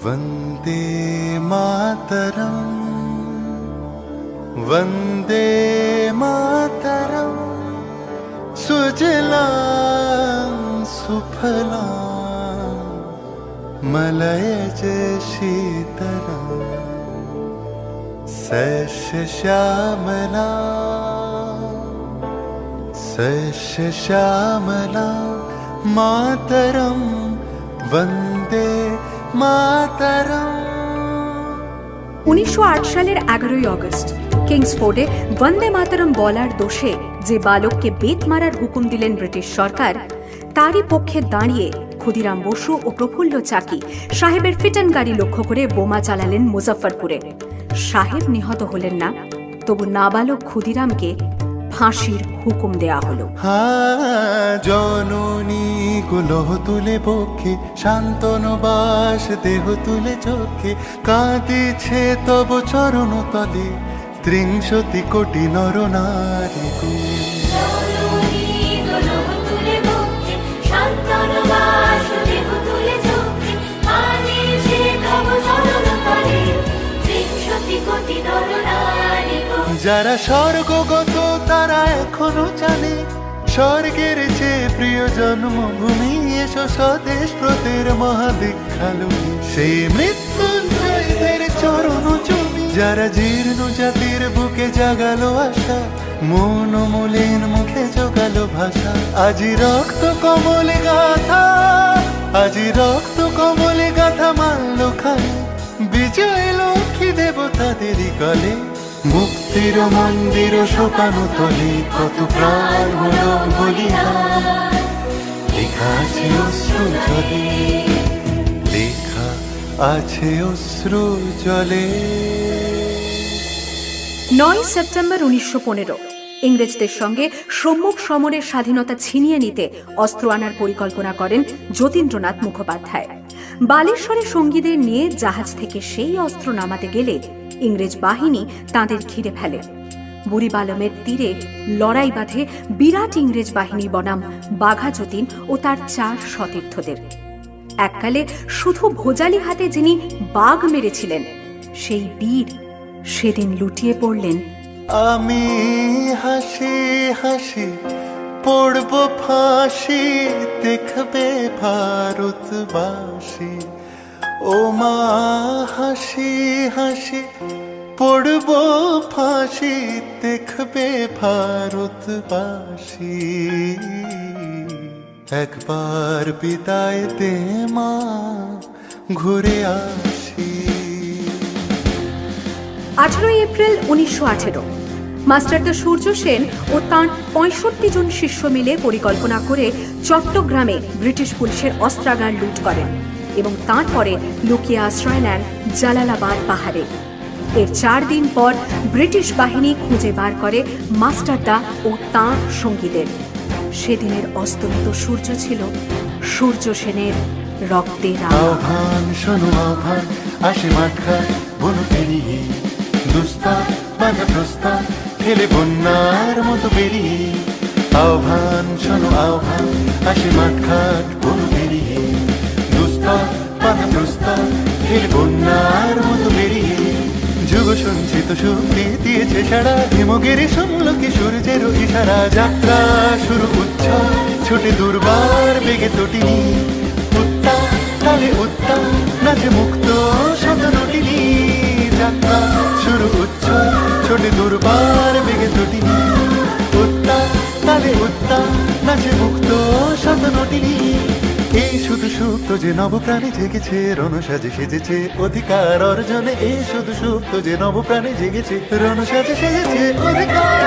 वन्दे मातरम् वन्दे मातरम् सुजलां सुफलां मलयज शीतलां सस्यश्यामला मातरं वन्दे मातरम्। 1908 সালের 11ই আগস্ট কিংসফোর্ডে বন্দে মাতরম বলার দোষে যে বালককে বেত মারার হুকুম দিলেন ব্রিটিশ সরকার, তারই পক্ষে দাঁড়িয়ে ক্ষুদিরাম বসু ও প্রফুল্ল চাকি সাহেবের ফিটন গাড়ি লক্ষ্য করে বোমা চালালেন মুজফ্ফরপুরে। সাহেব নিহত হলেন না, তবু নাবালক ক্ষুদিরামকে ফাঁসির হুকুম দেয়া হলো। জননী গুলোহ তুলে বক্ষে শান্তনু বাস দেহ তুলে চোখে কাঁদিছে তব চরণ তলে ৩০ কোটি নর নারী যারা স্বর্গগত তারা এখনো জানে স্বর্গের চেয়ে প্রিয় জন্মভূমি এসো স্বদেশ ব্রতের মহাদীক্ষালু সেই মৃত্যুঞ্জয়দের চরণ চুমি যারা জীর্ণ জাতির বুকে জাগালো আশা মন মলিন মুখে জোগালো ভাষা আজি রক্ত কমলে গাথা আজি রক্ত কমলে গাথা মানল খালি বিজয় লক্ষ্মী দেবতাদেরই গলে মুক্তির মন্দির শোকানো তলে কত প্রাণ হলো বলিদান লেখা আছে অশ্রু জলে লেখা আছে অশ্রু জলে। 9 সেপ্টেম্বর 1915 ইংরেজদের সঙ্গে সম্মুখ সমরের স্বাধীনতা ছিনিয়ে নিতে অস্ত্র আনার পরিকল্পনা করেন যতীন্দ্রনাথ মুখোপাধ্যায়। বালেশ্বরে সঙ্গীদের নিয়ে জাহাজ থেকে সেই অস্ত্র নামাতে গেলে ইংরেজ বাহিনী তাঁদের ঘিরে ফেলে। বুড়িবালমের তীরে লড়াই বাঁধে বিরাট ইংরেজ বাহিনী বনাম বাঘা যতীন ও তার 4 সতীর্থদের। এককালে শুধু ভোজালি হাতে যিনি বাঘ মেরেছিলেন, সেই বীর সেদিন লুটিয়ে পড়লেন। আমি হাসি হাসি পড়ব ফাঁসি দেখবে ভারতবাসী ও মা হাসি হাসি পড়ব ফাঁসি দেখবে ভারতবাসী একবার বিদায় দে মা ঘুরে আসি। 18 এপ্রিল 1918 মাস্টারদা সূর্য সেন ও তাঁর 65 জন শিষ্য মিলে পরিকল্পনা করে চট্টগ্রামে ব্রিটিশ পুলিশের অস্ত্রাগার লুট করেন এবং তারপরে লুকিয়ে আশ্রয় নেন জালালাবাদ পাহাড়ে। এর 4 দিন পর ব্রিটিশ বাহিনী খুঁজে বার করে মাস্টারদা ও তাঁর সঙ্গীদের। সেদিনের অস্তমিত সূর্য ছিল সূর্য সেনের রক্তের আহ্বান শোনো আহ্বান আসে মাঠা বন পেরিয়ে দুস্তার বাধা প্রস্তার ফেলে বন্যার মতো বেরিয়ে আহ্বান শোনো আহ্বান আসে মাঠঘাট বন পেরিয়ে দুস্তার বাধা প্রস্তার ফেলে বন্যার মতো বেরিয়ে যুগ সঞ্চিত শক্তি দিয়েছে সারা হিমগিরি সমলকে সূর্যের ইশারা যাত্রা শুরু উচ্ছ্বাস ছোটে দুর্বার বেগে তটিনী উত্তাপ তালে উত্তাপ নাচে মুক্ত শতনটিনী যাত্রা শুরু উচ্ছ্বাস ছোটে দুর্বার বেগে তটিনী উত্তাপ তালে উত্তাপ নাচে মুক্ত শতনটিনী এই শুধু সুপ্ত যে নবপ্রাণে জেগেছে রণসাজে সেজেছে অধিকার অর্জনে এই শুধু সুপ্ত যে নবপ্রাণে জেগেছে রণসাজে সেজেছে অধিকার